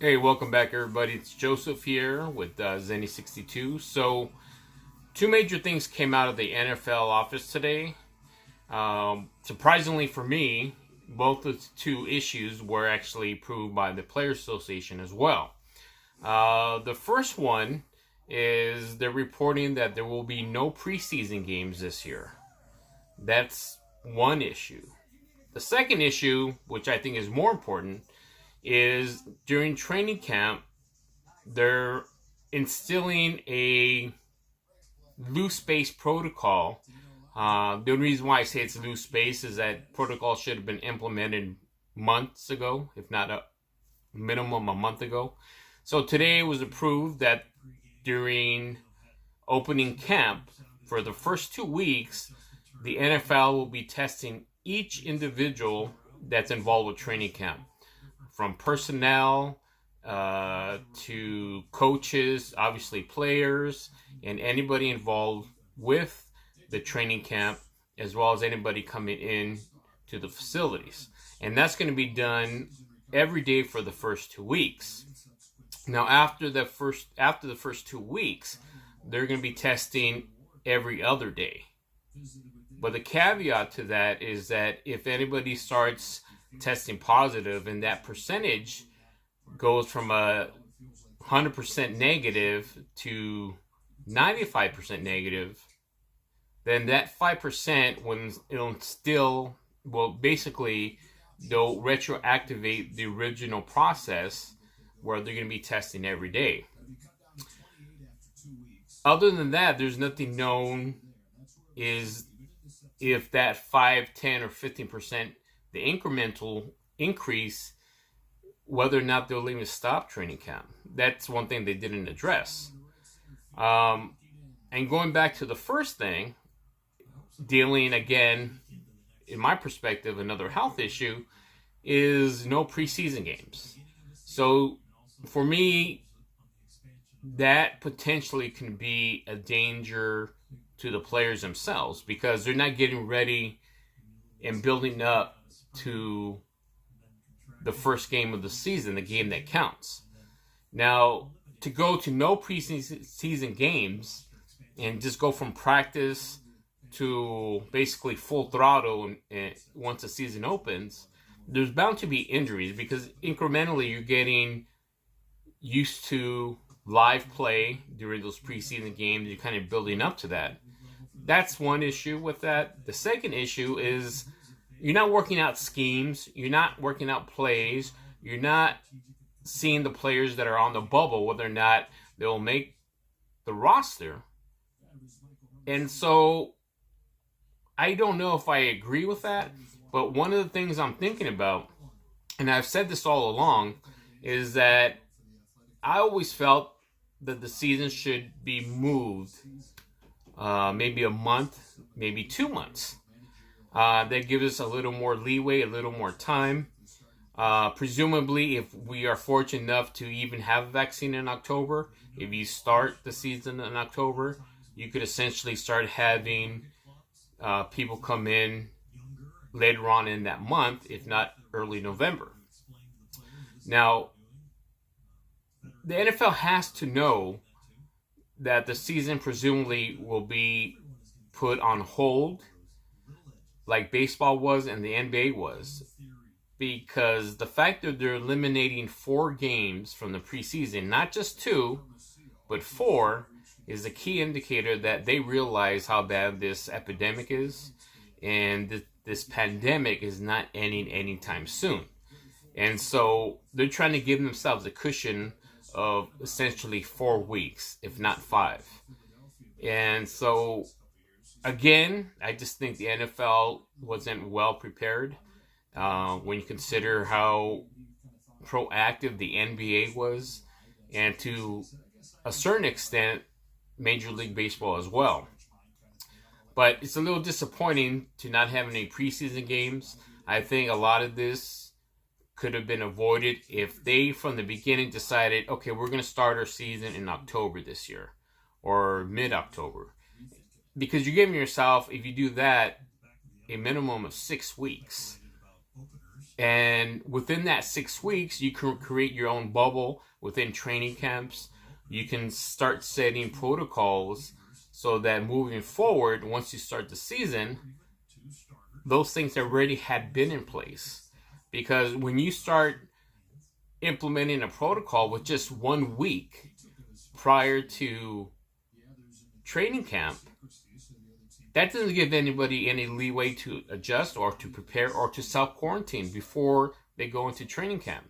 Hey, welcome back, everybody. It's Joseph here with Zenny62. So, two major things came out of the NFL office today. Surprisingly for me, both of the two issues were actually approved by the Players Association as well. The first one is they're reporting that there will be no preseason games this year. That's one issue. The second issue, which I think is more important, is during training camp, they're instilling a loose space protocol. The only reason why I say it's loose space is that protocol should have been implemented months ago, if not a minimum a month ago. So today it was approved that during opening camp, for the first 2 weeks, the NFL will be testing each individual that's involved with training camp, from personnel to coaches, obviously players, and anybody involved with the training camp, as well as anybody coming in to the facilities. And that's going to be done every day for the first 2 weeks. Now, after the first 2 weeks, they're going to be testing every other day. But the caveat to that is that if anybody starts testing positive and that percentage goes from 100% negative to 95% negative, then that 5%, when it'll still, well, basically they'll retroactivate the original process where they're going to be testing every day. Other than that, there's nothing known is if that 5, 10, or 15%, the incremental increase, whether or not they'll even stop training camp. That's one thing they didn't address. And going back to the first thing, dealing again, in my perspective, another health issue, is no preseason games. So for me, that potentially can be a danger to the players themselves because they're not getting ready and building up to the first game of the season, the game that counts. Now, to go to no preseason games and just go from practice to basically full throttle and once the season opens, there's bound to be injuries because incrementally you're getting used to live play during those preseason games. You're kind of building up to that. That's one issue with that. The second issue is you're not working out schemes. You're not working out plays. You're not seeing the players that are on the bubble, whether or not they'll make the roster. And so I don't know if I agree with that, but one of the things I'm thinking about, and I've said this all along, is that I always felt that the season should be moved maybe a month, maybe 2 months. That gives us a little more leeway, a little more time. Presumably, if we are fortunate enough to even have a vaccine in October, if you start the season in October, you could essentially start having people come in later on in that month, if not early November. Now, the NFL has to know that the season presumably will be put on hold like baseball was and the NBA was, because the fact that they're eliminating 4 games from the preseason, not just 2, but 4, is a key indicator that they realize how bad this epidemic is and this pandemic is not ending anytime soon. And so they're trying to give themselves a cushion of essentially 4 weeks, if not 5. And so, again, I just think the NFL wasn't well prepared when you consider how proactive the NBA was, and to a certain extent, Major League Baseball as well. But it's a little disappointing to not have any preseason games. I think a lot of this could have been avoided if they from the beginning decided, okay, we're going to start our season in October this year or mid-October. Because you're giving yourself, if you do that, a minimum of 6 weeks. And within that 6 weeks, you can create your own bubble within training camps. You can start setting protocols so that moving forward, once you start the season, those things already had been in place. Because when you start implementing a protocol with just 1 week prior to training camp, that doesn't give anybody any leeway to adjust or to prepare or to self-quarantine before they go into training camp.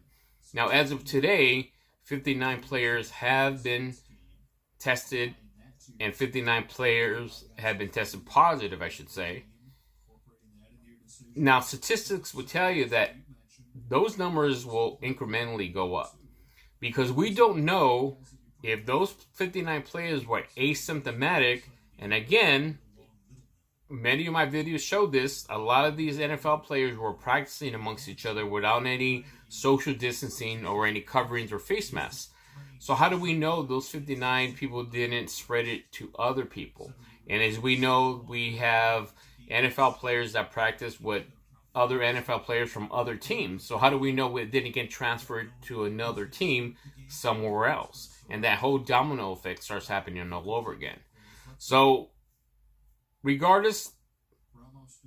Now, as of today, 59 players have been tested, and 59 players have been tested positive, I should say. Now, statistics would tell you that those numbers will incrementally go up, because we don't know if those 59 players were asymptomatic. And again, many of my videos showed this. A lot of these NFL players were practicing amongst each other without any social distancing or any coverings or face masks. So how do we know those 59 people didn't spread it to other people? And as we know, we have NFL players that practice with other NFL players from other teams. So how do we know it didn't get transferred to another team somewhere else? And that whole domino effect starts happening all over again. So regardless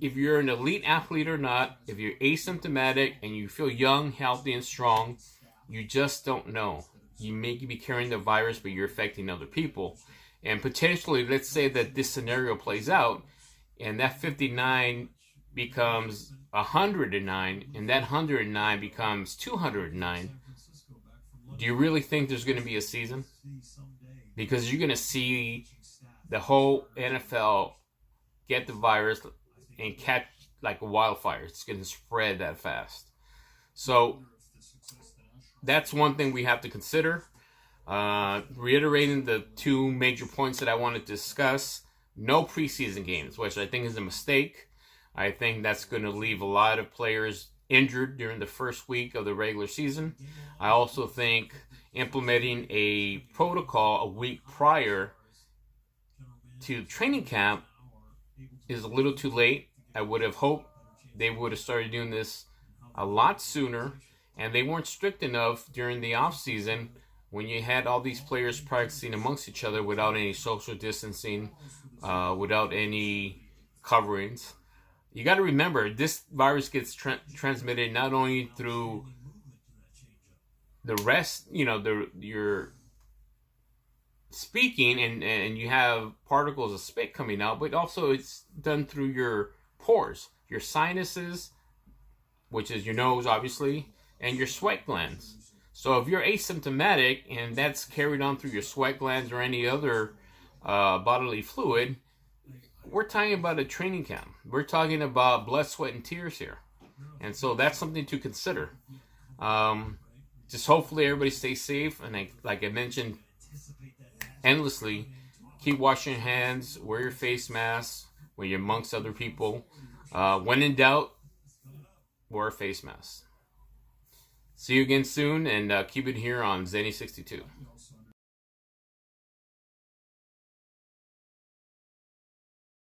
if you're an elite athlete or not, if you're asymptomatic and you feel young, healthy, and strong, you just don't know. You may be carrying the virus, but you're affecting other people. And potentially, let's say that this scenario plays out, and that 59 becomes 109, and that 109 becomes 209. Do you really think there's going to be a season? Because you're going to see the whole NFL get the virus and catch like a wildfire. It's going to spread that fast. So that's one thing we have to consider. Reiterating the two major points that I wanted to discuss. No preseason games, which I think is a mistake. I think that's going to leave a lot of players injured during the first week of the regular season. I also think implementing a protocol a week prior to training camp is a little too late. I would have hoped they would have started doing this a lot sooner, and they weren't strict enough during the off season when you had all these players practicing amongst each other without any social distancing, without any coverings. You got to remember, this virus gets transmitted not only through the rest, your speaking and you have particles of spit coming out, but also it's done through your pores, your sinuses, which is your nose, obviously, and your sweat glands. So if you're asymptomatic and that's carried on through your sweat glands or any other bodily fluid, we're talking about a training camp. We're talking about blood, sweat, and tears here. And so that's something to consider. Just hopefully everybody stays safe. And like I mentioned endlessly, keep washing your hands, wear your face mask when you're amongst other people. When in doubt, wear a face mask. See you again soon, and keep it here on Zenny62.